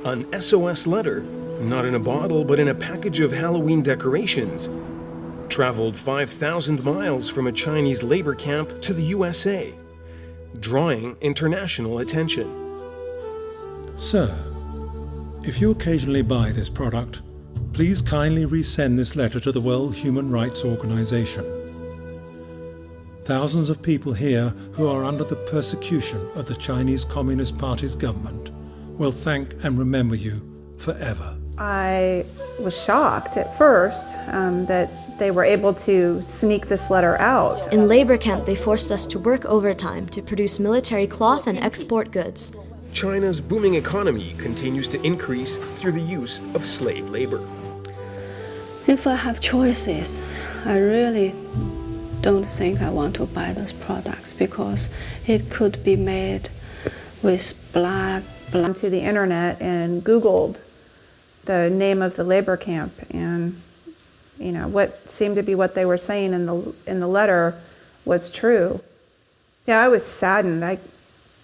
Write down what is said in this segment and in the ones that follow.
An SOS letter, not in a bottle but in a package of Halloween decorations, traveled 5,000 miles from a Chinese labor camp to the USA, drawing international attention. Sir, if you occasionally buy this product, please kindly resend this letter to the World Human Rights Organization. Thousands of people here who are under the persecution of the Chinese Communist Party's government will thank and remember you forever. I was shocked at first that they were able to sneak this letter out. In labor camp, they forced us to work overtime to produce military cloth and export goods. China's booming economy continues to increase through the use of slave labor. If I have choices, I really don't think I want to buy those products because it could be made with blood. To the internet and Googled the name of the labor camp, and what seemed to be what they were saying in the letter was true. Yeah, I was saddened.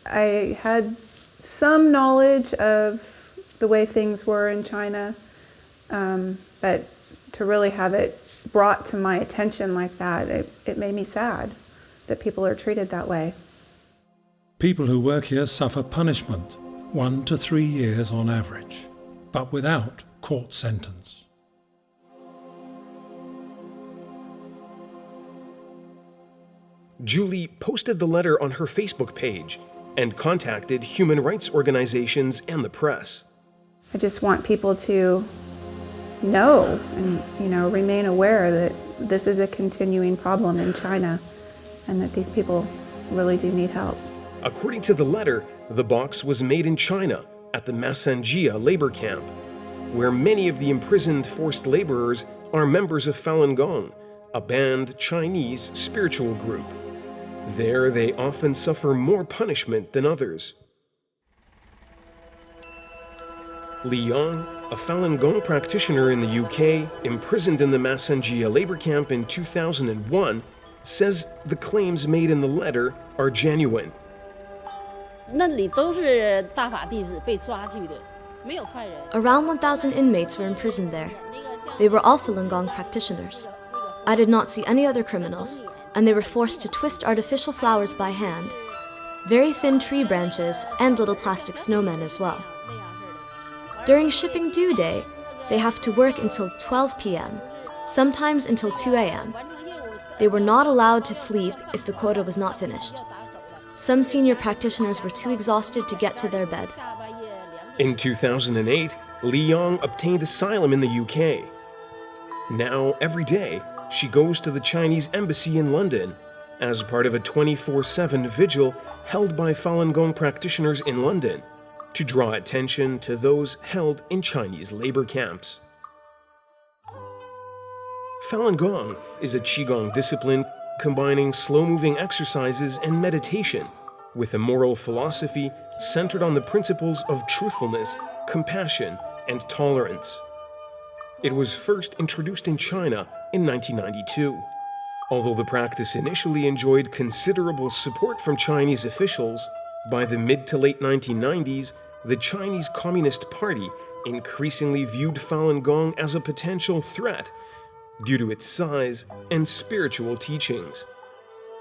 I had some knowledge of the way things were in China, but to really have it brought to my attention like that, it made me sad that people are treated that way. People who work here suffer punishment, 1 to 3 years on average, but without court sentence. Julie posted the letter on her Facebook page and contacted human rights organizations and the press. I just want people to know and remain aware that this is a continuing problem in China and that these people really do need help. According to the letter, the box was made in China at the Massanjia labor camp, where many of the imprisoned forced laborers are members of Falun Gong, a banned Chinese spiritual group. There, they often suffer more punishment than others. Li Yang, a Falun Gong practitioner in the UK, imprisoned in the Massanjia labor camp in 2001, says the claims made in the letter are genuine. Around 1,000 inmates were imprisoned there. They were all Falun Gong practitioners. I did not see any other criminals, and they were forced to twist artificial flowers by hand, very thin tree branches, and little plastic snowmen as well. During shipping due day, they have to work until 12 p.m., sometimes until 2 a.m. They were not allowed to sleep if the quota was not finished. Some senior practitioners were too exhausted to get to their bed. In 2008, Li Yang obtained asylum in the UK. Now, every day, she goes to the Chinese embassy in London as part of a 24/7 vigil held by Falun Gong practitioners in London to draw attention to those held in Chinese labor camps. Falun Gong is a Qigong discipline combining slow-moving exercises and meditation with a moral philosophy centered on the principles of truthfulness, compassion, and tolerance. It was first introduced in China in 1992. Although the practice initially enjoyed considerable support from Chinese officials, by the mid to late 1990s, the Chinese Communist Party increasingly viewed Falun Gong as a potential threat due to its size and spiritual teachings.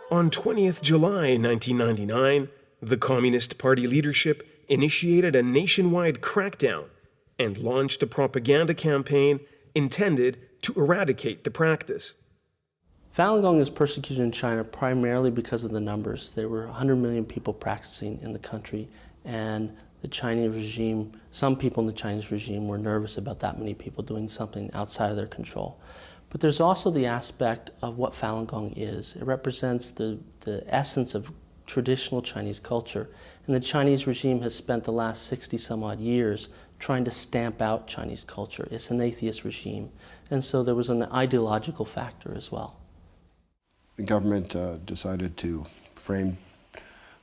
On 20th July 1999, the Communist Party leadership initiated a nationwide crackdown and launched a propaganda campaign intended to eradicate the practice. Falun Gong is persecuted in China primarily because of the numbers. There were 100 million people practicing in the country, and the Chinese regime, some people in the Chinese regime were nervous about that many people doing something outside of their control. But there's also the aspect of what Falun Gong is. It represents the essence of traditional Chinese culture, and the Chinese regime has spent the last 60 some odd years trying to stamp out Chinese culture. It's an atheist regime, and so there was an ideological factor as well. The government decided to frame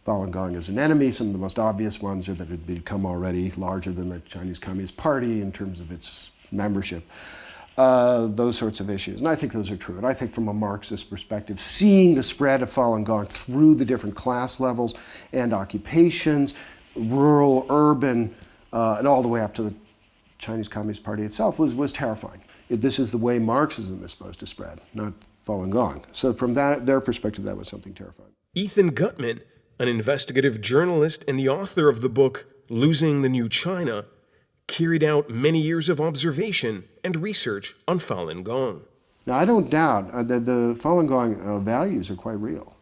Falun Gong as an enemy. Some of the most obvious ones are that it had become already larger than the Chinese Communist Party in terms of its membership. Those sorts of issues. And I think those are true. And I think from a Marxist perspective, seeing the spread of Falun Gong through the different class levels and occupations, rural, urban, and all the way up to the Chinese Communist Party itself was terrifying. This is the way Marxism is supposed to spread, not Falun Gong. So from their perspective, that was something terrifying. Ethan Gutman, an investigative journalist and the author of the book Losing the New China, carried out many years of observation and research on Falun Gong. Now, I don't doubt that the Falun Gong values are quite real,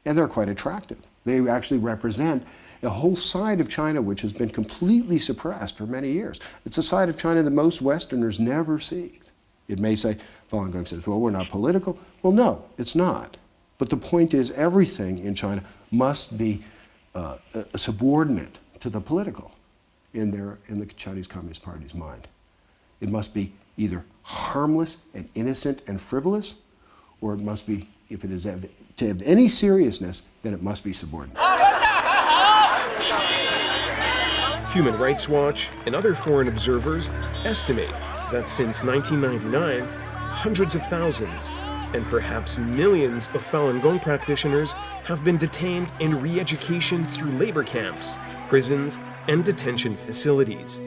and they're quite attractive. They actually represent a whole side of China which has been completely suppressed for many years. It's a side of China that most Westerners never see. It may say, Falun Gong says, well, we're not political. Well, no, it's not. But the point is, everything in China must be subordinate to the political in the Chinese Communist Party's mind. It must be either harmless and innocent and frivolous, or it must be, if it is to have any seriousness, then it must be subordinate. Human Rights Watch and other foreign observers estimate that since 1999, hundreds of thousands and perhaps millions of Falun Gong practitioners have been detained in re-education through labor camps, prisons, and detention facilities.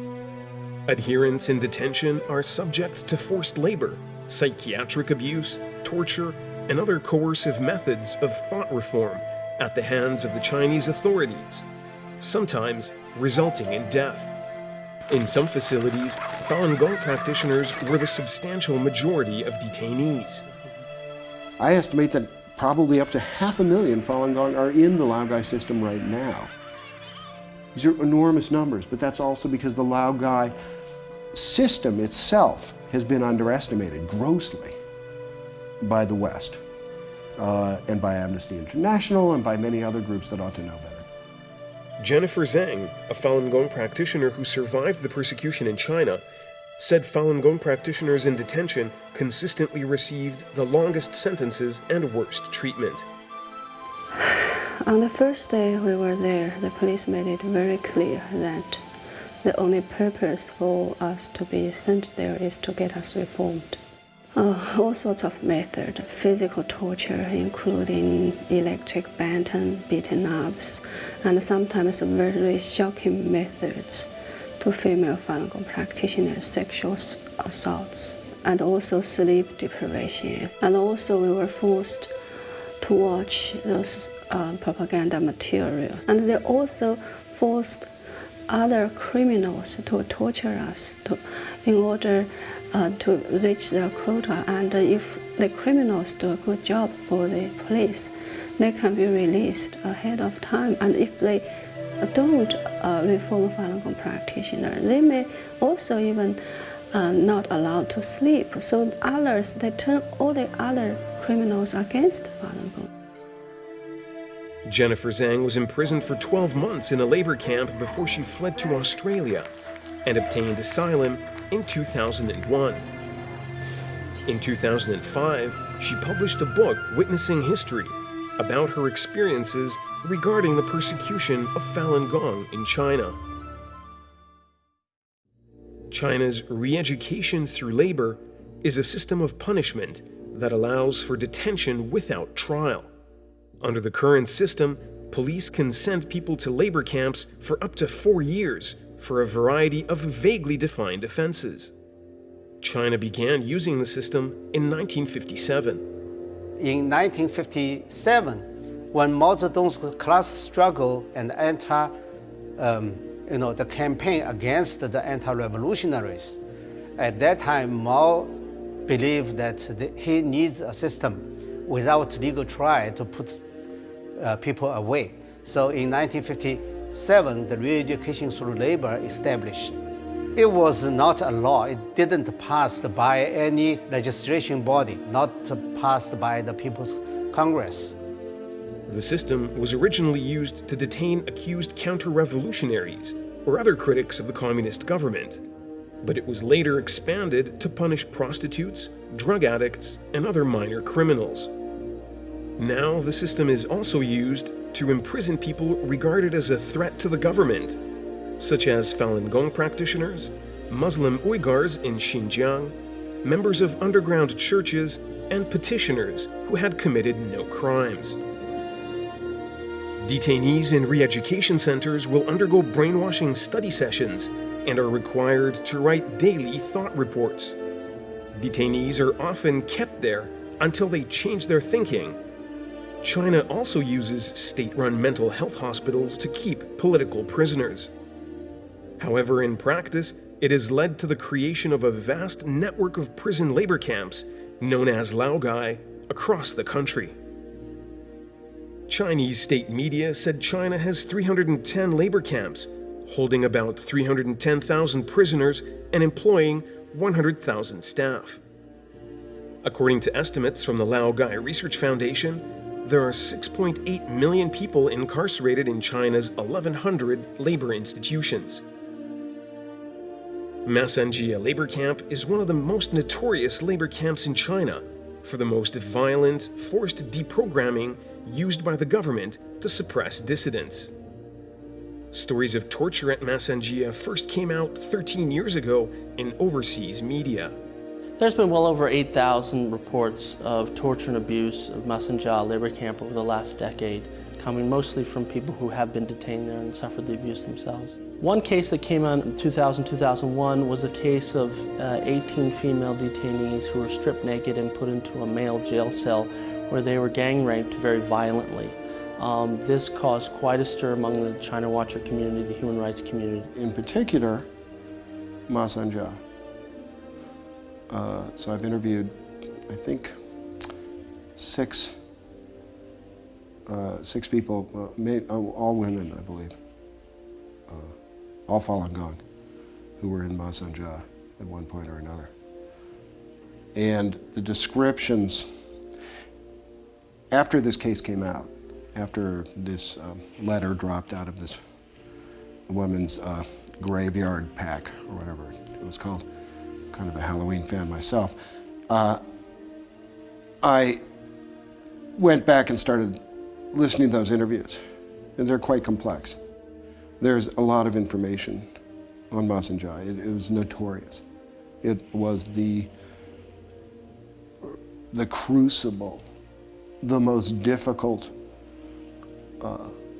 Adherents in detention are subject to forced labor, psychiatric abuse, torture, and other coercive methods of thought reform at the hands of the Chinese authorities, sometimes resulting in death. In some facilities, Falun Gong practitioners were the substantial majority of detainees. I estimate that probably up to 500,000 Falun Gong are in the Laogai system right now. These are enormous numbers, but that's also because the Laogai system itself has been underestimated grossly by the West, and by Amnesty International and by many other groups that ought to know better. Jennifer Zhang, a Falun Gong practitioner who survived the persecution in China, said Falun Gong practitioners in detention consistently received the longest sentences and worst treatment. On the first day we were there, the police made it very clear that the only purpose for us to be sent there is to get us reformed. All sorts of methods, physical torture, including electric baton, beaten ups, and sometimes very shocking methods to female Falun Gong practitioners, sexual assaults, and also sleep deprivation. And also we were forced to watch those propaganda materials. And they also forced other criminals to torture us in order to reach their quota, and if the criminals do a good job for the police, they can be released ahead of time. And if they don't reform Falun Gong practitioners, they may also even not allowed to sleep. So others, they turn all the other criminals against Falun Gong. Jennifer Zhang was imprisoned for 12 months in a labor camp before she fled to Australia and obtained asylum in 2001. In 2005, she published a book, Witnessing History, about her experiences regarding the persecution of Falun Gong in China. China's re-education through labor is a system of punishment that allows for detention without trial. Under the current system, police can send people to labor camps for up to 4 years for a variety of vaguely defined offenses. China began using the system in 1957. In 1957, when Mao Zedong's class struggle and the campaign against the anti-revolutionaries, at that time Mao believed that he needs a system without legal trial to put people away. So in 1957, the re-education through labor established. It was not a law. It didn't pass by any legislation body, not passed by the People's Congress. The system was originally used to detain accused counter-revolutionaries or other critics of the communist government, but it was later expanded to punish prostitutes, drug addicts, and other minor criminals. Now the system is also used to imprison people regarded as a threat to the government, such as Falun Gong practitioners, Muslim Uyghurs in Xinjiang, members of underground churches, and petitioners who had committed no crimes. Detainees in re-education centers will undergo brainwashing study sessions and are required to write daily thought reports. Detainees are often kept there until they change their thinking. China also uses state-run mental health hospitals to keep political prisoners. However, in practice, it has led to the creation of a vast network of prison labor camps known as laogai across the country. Chinese state media said China has 310 labor camps, holding about 310,000 prisoners and employing 100,000 staff. According to estimates from the Laogai Research Foundation, there are 6.8 million people incarcerated in China's 1,100 labor institutions. Masanjia labor camp is one of the most notorious labor camps in China for the most violent, forced deprogramming used by the government to suppress dissidents. Stories of torture at Masanjia first came out 13 years ago in overseas media. There's been well over 8,000 reports of torture and abuse of Masanjia labor camp over the last decade, coming mostly from people who have been detained there and suffered the abuse themselves. One case that came out in 2000-2001 was a case of 18 female detainees who were stripped naked and put into a male jail cell where they were gang raped very violently. This caused quite a stir among the China Watcher community, the human rights community. In particular, Masanjia. So I've interviewed, I think, six people, all women, I believe, all Falun Gong, who were in Masanjia at one point or another. And the descriptions, after this case came out, after this letter dropped out of this woman's graveyard pack, or whatever it was called, kind of a Halloween fan myself, I went back and started listening to those interviews, and they're quite complex. There's a lot of information on Masanjia. It was notorious. It was the crucible, the most difficult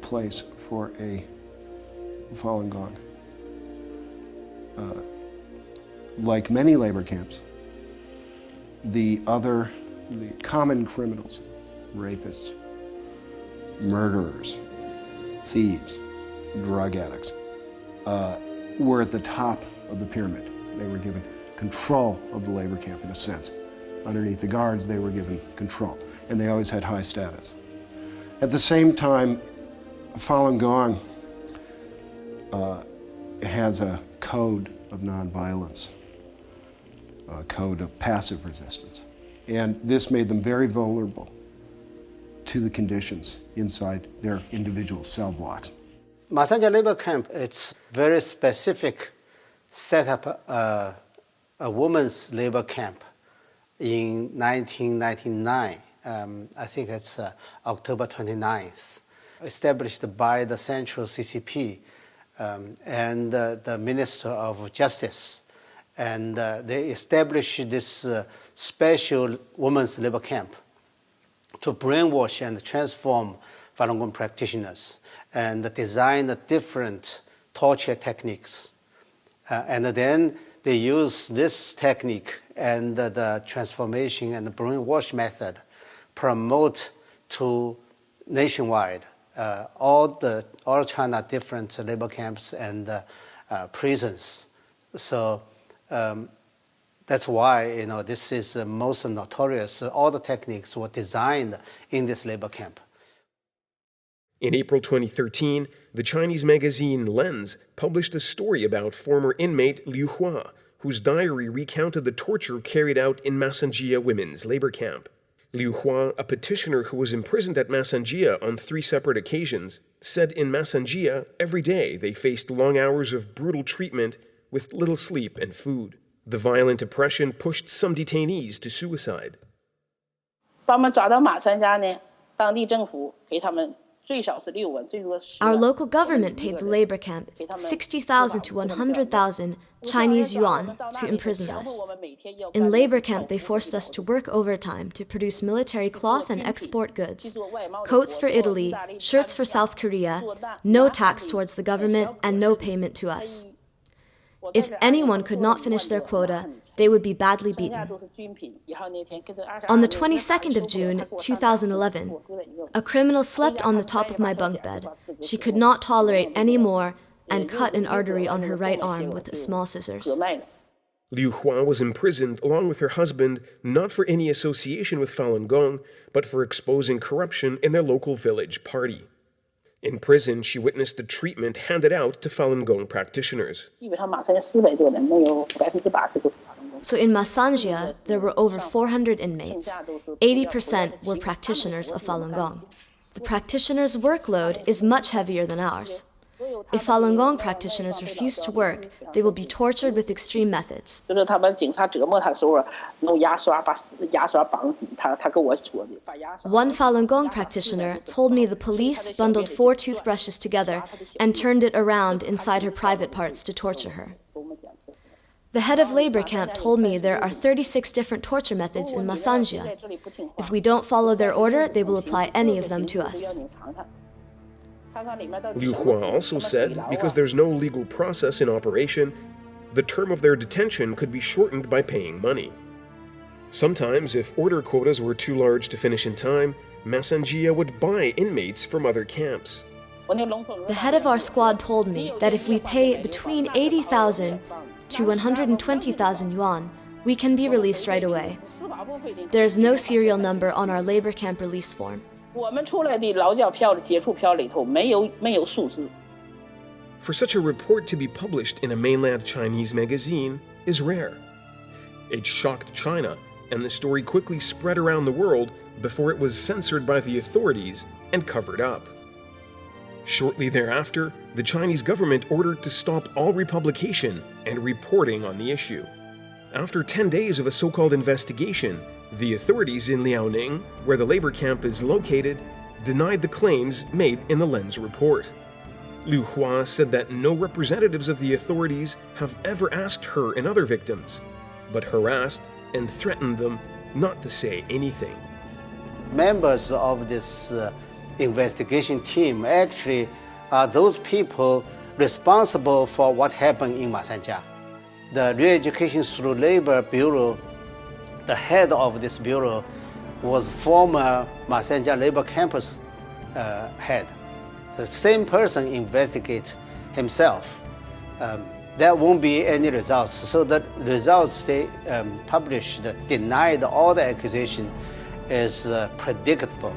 place for a Falun Gong. Like many labor camps, the common criminals, rapists, murderers, thieves, drug addicts, were at the top of the pyramid. They were given control of the labor camp in a sense. Underneath the guards, they were given control, and they always had high status. At the same time, Falun Gong has a code of nonviolence, a code of passive resistance. And this made them very vulnerable to the conditions inside their individual cell blocks. Masanjia labor camp, it's very specific setup, a women's labor camp in 1999. I think it's October 29th, established by the Central CCP and the Minister of Justice. And they established this special women's labor camp to brainwash and transform Falun Gong practitioners and design different torture techniques. And then they use this technique and the transformation and the brainwash method promote to nationwide all China different labor camps and prisons. So that's why this is the most notorious. All the techniques were designed in this labor camp. In April 2013, the Chinese magazine Lens published a story about former inmate Liu Hua, whose diary recounted the torture carried out in Masanjia women's labor camp. Liu Hua, a petitioner who was imprisoned at Masanjia on 3 separate occasions, said in Masanjia every day they faced long hours of brutal treatment with little sleep and food. The violent oppression pushed some detainees to suicide. 把我们抓到马三家呢，当地政府给他们 Our local government paid the labor camp 60,000 to 100,000 Chinese yuan to imprison us. In labor camp, they forced us to work overtime to produce military cloth and export goods, coats for Italy, shirts for South Korea, no tax towards the government, and no payment to us. If anyone could not finish their quota, they would be badly beaten. On the 22nd of June, 2011, a criminal slept on the top of my bunk bed. She could not tolerate any more and cut an artery on her right arm with small scissors. Liu Hua was imprisoned along with her husband not for any association with Falun Gong, but for exposing corruption in their local village party. In prison, she witnessed the treatment handed out to Falun Gong practitioners. So in Masanjia, there were over 400 inmates. 80% were practitioners of Falun Gong. The practitioners' workload is much heavier than ours. If Falun Gong practitioners refuse to work, they will be tortured with extreme methods. One Falun Gong practitioner told me the police bundled 4 toothbrushes together and turned it around inside her private parts to torture her. The head of labor camp told me there are 36 different torture methods in Masanjia. If we don't follow their order, they will apply any of them to us. Liu Hua also said because there's no legal process in operation, the term of their detention could be shortened by paying money. Sometimes, if order quotas were too large to finish in time, Masanjia would buy inmates from other camps. The head of our squad told me that if we pay between 80,000 to 120,000 yuan, we can be released right away. There is no serial number on our labor camp release form. For such a report to be published in a mainland Chinese magazine is rare. It shocked China, and the story quickly spread around the world before it was censored by the authorities and covered up. Shortly thereafter, the Chinese government ordered to stop all republication and reporting on the issue. After 10 days of a so-called investigation, the authorities in Liaoning, where the labor camp is located, denied the claims made in the Lens report. Liu Hua said that no representatives of the authorities have ever asked her and other victims, but harassed and threatened them not to say anything. Members of this investigation team actually are those people responsible for what happened in Masanjia. The Re-Education Through Labor Bureau, the head of this bureau was former Masanjia labor campus head. The same person investigates himself. There won't be any results. So the results they published denied all the accusation is predictable.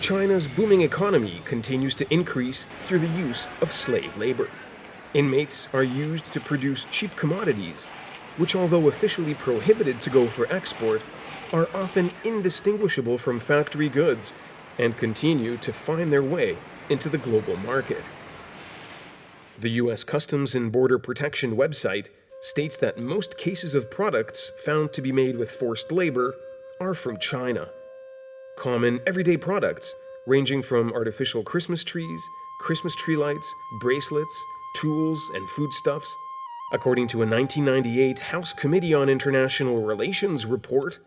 China's booming economy continues to increase through the use of slave labor. Inmates are used to produce cheap commodities, which, although officially prohibited to go for export, are often indistinguishable from factory goods and continue to find their way into the global market. The U.S. Customs and Border Protection website states that most cases of products found to be made with forced labor are from China. Common everyday products ranging from artificial Christmas trees, Christmas tree lights, bracelets, tools, and foodstuffs. According to a 1998 House Committee on International Relations report,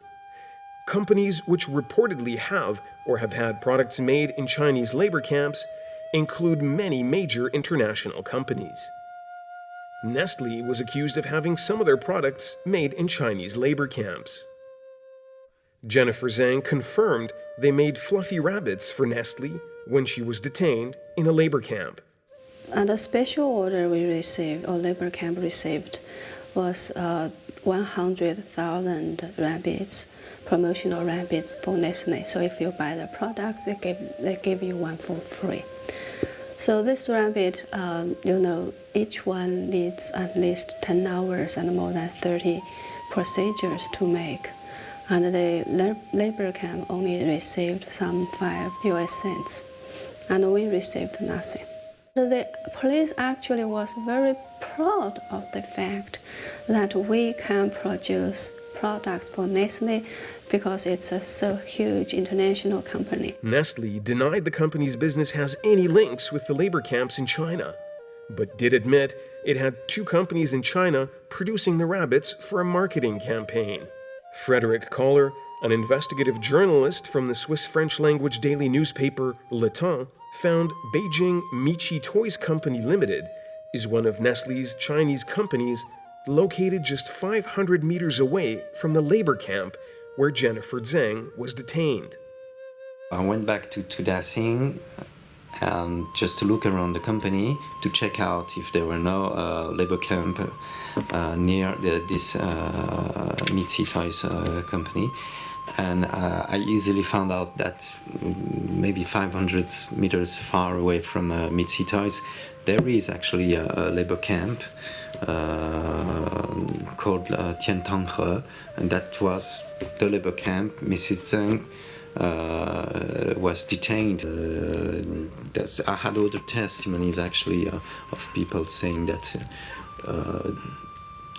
companies which reportedly have or have had products made in Chinese labor camps include many major international companies. Nestle was accused of having some of their products made in Chinese labor camps. Jennifer Zhang confirmed they made fluffy rabbits for Nestle when she was detained in a labor camp. The special order we received, or labor camp received, was 100,000 rabbits, promotional rabbits for Nestle. So if you buy the products, they give you one for free. So this rabbit, each one needs at least 10 hours and more than 30 procedures to make. And the labor camp only received some 5 US cents, and we received nothing. The police actually was very proud of the fact that we can produce products for Nestle because it's a so huge international company. Nestle denied the company's business has any links with the labor camps in China, but did admit it had 2 companies in China producing the rabbits for a marketing campaign. Frederick Koller, an investigative journalist from the Swiss-French language daily newspaper Le Temps, found Beijing Michi Toys Company Limited is one of Nestle's Chinese companies located just 500 meters away from the labor camp where Jennifer Zhang was detained. I went back to Daxing just to look around the company to check out if there were no labor camp near this Michi Toys company. And I easily found out that maybe 500 meters far away from Michi Toys, there is actually a labor camp called Tiantanghe, and that was the labor camp. Mrs. Zhang was detained. I had other testimonies actually of people saying that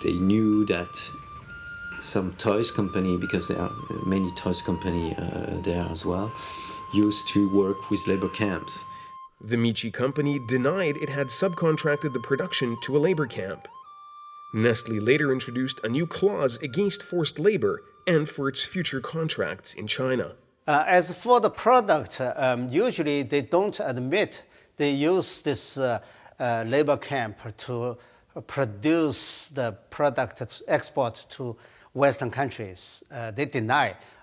they knew that some toys company, because there are many toys company there as well, used to work with labor camps. The Michi company denied it had subcontracted the production to a labor camp. Nestle later introduced a new clause against forced labor and for its future contracts in China. As for the product, usually they don't admit they use this labor camp to produce the product export to Western countries. They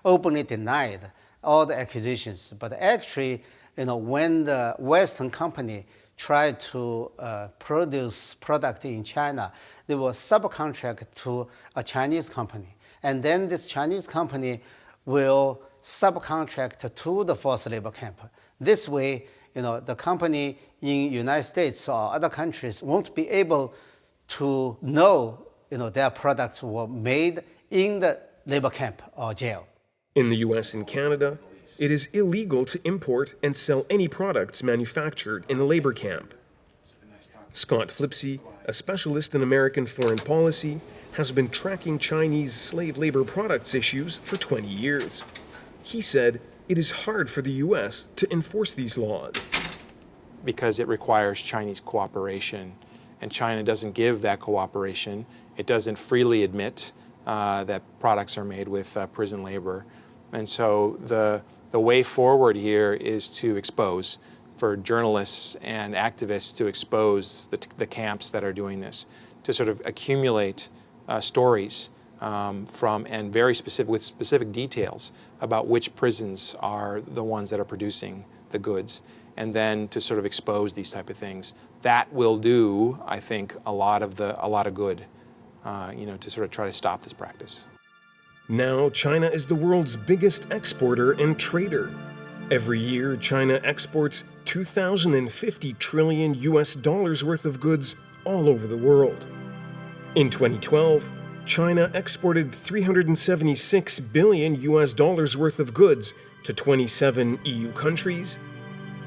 openly denied all the accusations. But actually, when the Western company tried to produce product in China, they will subcontract to a Chinese company. And then this Chinese company will subcontract to the forced labor camp. This way, the company in United States or other countries won't be able to know, their products were made in the labor camp or jail. In the US and Canada, it is illegal to import and sell any products manufactured in a labor camp. Scott Flipsy, a specialist in American foreign policy, has been tracking Chinese slave labor products issues for 20 years. He said it is hard for the US to enforce these laws. Because it requires Chinese cooperation, and China doesn't give that cooperation. It doesn't freely admit that products are made with prison labor. And so the way forward here is to expose, for journalists and activists to expose the camps that are doing this, to sort of accumulate stories from, and very specific, with specific details about which prisons are the ones that are producing the goods, and then to sort of expose these type of things. That will do, I think, a lot of good, to sort of try to stop this practice. Now, China is the world's biggest exporter and trader. Every year, China exports $2,050 trillion worth of goods all over the world. In 2012, China exported $376 billion worth of goods to 27 EU countries,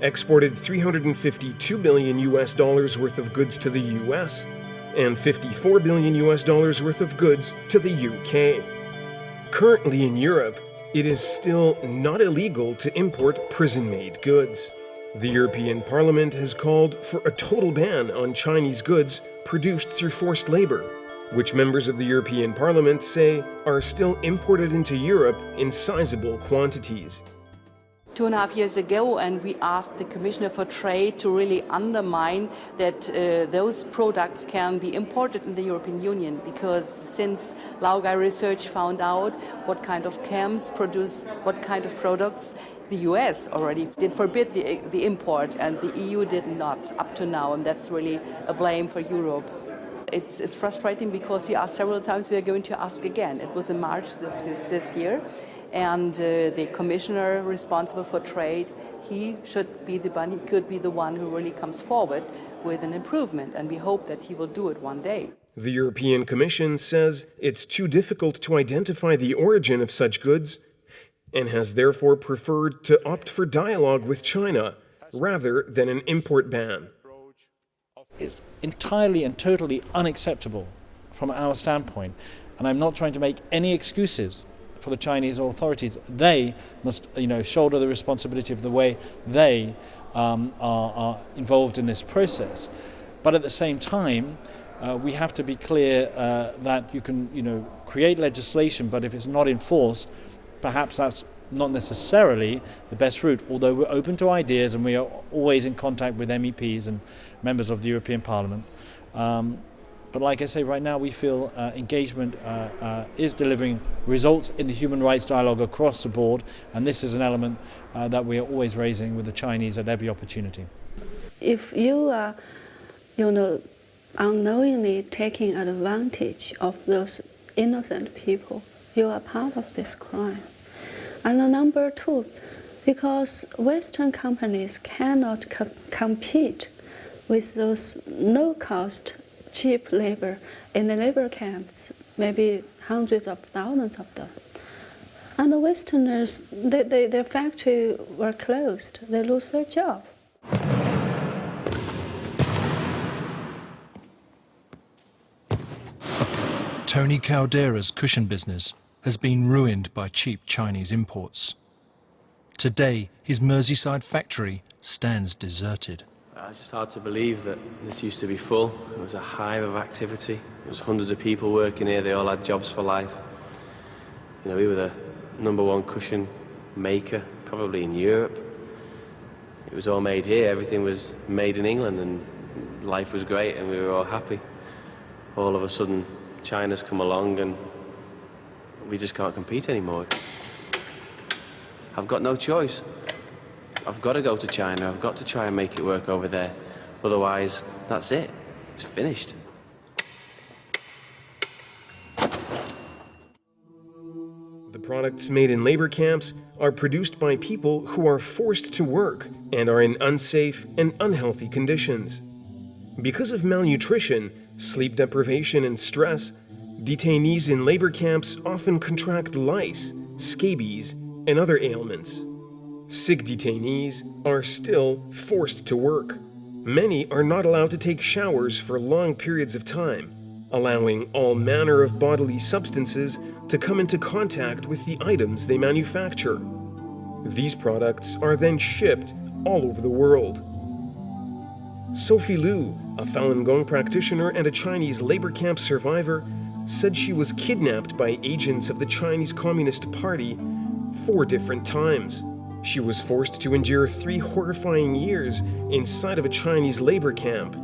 exported $352 billion worth of goods to the US, and $54 billion worth of goods to the UK. Currently in Europe, it is still not illegal to import prison-made goods. The European Parliament has called for a total ban on Chinese goods produced through forced labor, which members of the European Parliament say are still imported into Europe in sizable quantities. 2.5 years ago, and we asked the Commissioner for Trade to really undermine that those products can be imported in the European Union, because since Laogai Research found out what kind of camps produce what kind of products, the US already did forbid the import, and the EU did not up to now, and that's really a blame for Europe. It's frustrating because we asked several times, we are going to ask again. It was in March of this year. And the commissioner responsible for trade, he could be the one who really comes forward with an improvement, and we hope that he will do it one day. The European Commission says it's too difficult to identify the origin of such goods and has therefore preferred to opt for dialogue with China rather than an import ban. It's entirely and totally unacceptable from our standpoint, and I'm not trying to make any excuses for the Chinese authorities. They must, shoulder the responsibility of the way they are involved in this process. But at the same time, we have to be clear that you can, create legislation, but if it's not enforced, perhaps that's not necessarily the best route, although we're open to ideas and we are always in contact with MEPs and members of the European Parliament. But like I say, right now we feel engagement is delivering results in the human rights dialogue across the board, and this is an element that we are always raising with the Chinese at every opportunity. If you are, unknowingly taking advantage of those innocent people, you are part of this crime. And number two, because Western companies cannot compete with those no-cost, cheap labor in the labor camps, maybe hundreds of thousands of them. And the Westerners, their factory were closed. They lose their job. Tony Caldera's cushion business has been ruined by cheap Chinese imports. Today, his Merseyside factory stands deserted. It's just hard to believe that this used to be full. It was a hive of activity. There was hundreds of people working here. They all had jobs for life. We were the #1 cushion maker, probably in Europe. It was all made here. Everything was made in England, and life was great, and we were all happy. All of a sudden, China's come along, and we just can't compete anymore. I've got no choice. I've got to go to China. I've got to try and make it work over there. Otherwise, that's it. It's finished. The products made in labor camps are produced by people who are forced to work and are in unsafe and unhealthy conditions. Because of malnutrition, sleep deprivation, and stress, detainees in labor camps often contract lice, scabies, and other ailments. Sick detainees are still forced to work. Many are not allowed to take showers for long periods of time, allowing all manner of bodily substances to come into contact with the items they manufacture. These products are then shipped all over the world. Sophie Liu, a Falun Gong practitioner and a Chinese labor camp survivor, said she was kidnapped by agents of the Chinese Communist Party 4 different times. She was forced to endure 3 horrifying years inside of a Chinese labor camp,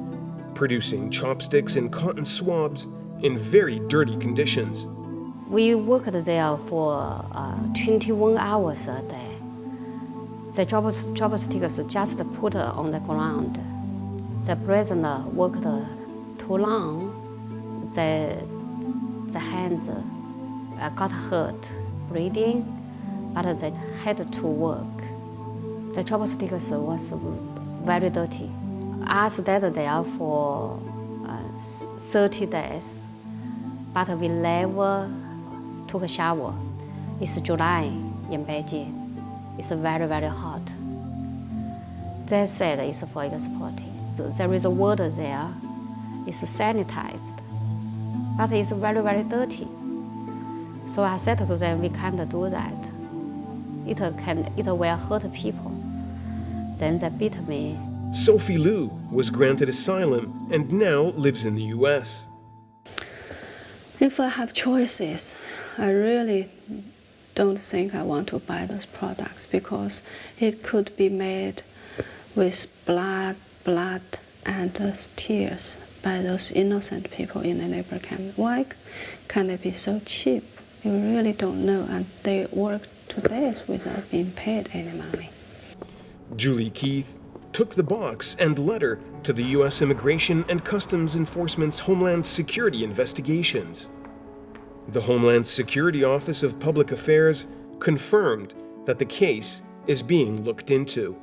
producing chopsticks and cotton swabs in very dirty conditions. We worked there for 21 hours a day. The chopsticks just put on the ground. The prisoner worked too long. The hands got hurt, bleeding, but they had to work. The chopsticks was very dirty. I stayed there for 30 days, but we never took a shower. It's July in Beijing. It's very, very hot. They said it's for exporting. There is water there. It's sanitized, but it's very, very dirty. So I said to them, we can't do that. It will hurt people. Then they beat me. Sophie Liu was granted asylum and now lives in the US. If I have choices, I really don't think I want to buy those products because it could be made with blood and tears by those innocent people in the labor camp. Why can they be so cheap? You really don't know, and they work 2 days without being paid any money. Julie Keith took the box and letter to the U.S. Immigration and Customs Enforcement's Homeland Security investigations. The Homeland Security Office of Public Affairs confirmed that the case is being looked into.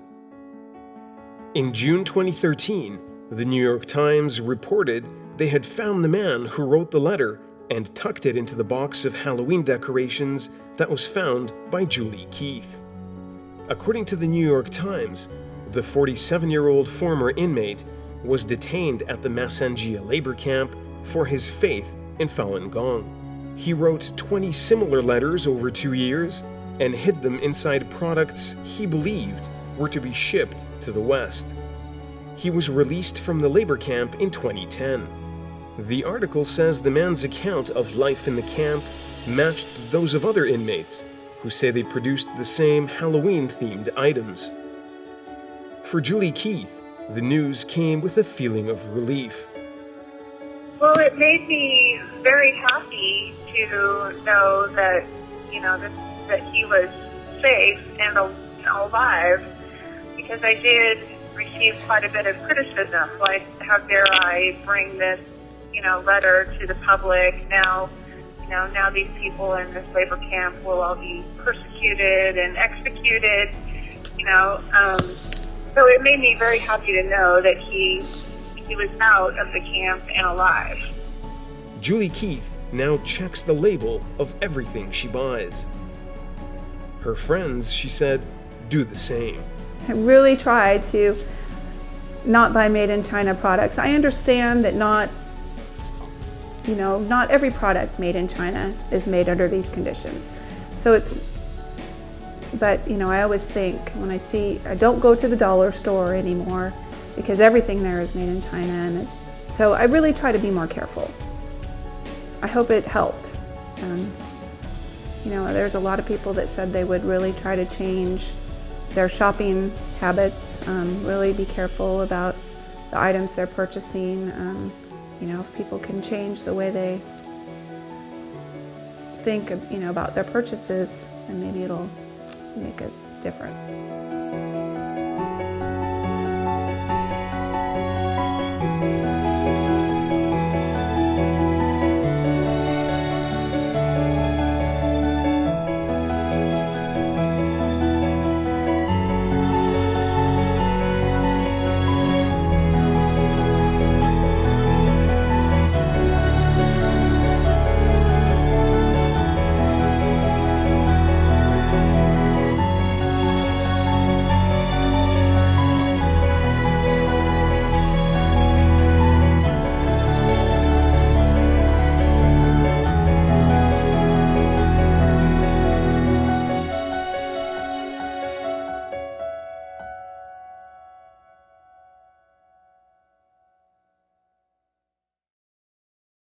In June 2013, The New York Times reported they had found the man who wrote the letter and tucked it into the box of Halloween decorations that was found by Julie Keith. According to the New York Times, the 47-year-old former inmate was detained at the Massanjia labor camp for his faith in Falun Gong. He wrote 20 similar letters over 2 years and hid them inside products he believed were to be shipped to the West. He was released from the labor camp in 2010. The article says the man's account of life in the camp matched those of other inmates who say they produced the same Halloween-themed items. For Julie Keith, the news came with a feeling of relief. Well, it made me very happy to know that, that he was safe and alive, because I did receive quite a bit of criticism, like, how dare I bring this, letter to the public now. Now these people in this labor camp will all be persecuted and executed, So it made me very happy to know that he was out of the camp and alive. Julie Keith now checks the label of everything she buys. Her friends, she said, do the same. I really try to not buy made in China products. I understand that not every product made in China is made under these conditions. But I always think when I don't go to the dollar store anymore because everything there is made in China, and so I really try to be more careful. I hope it helped. There's a lot of people that said they would really try to change their shopping habits, really be careful about the items they're purchasing. If people can change the way they think, about their purchases, then maybe it'll make a difference.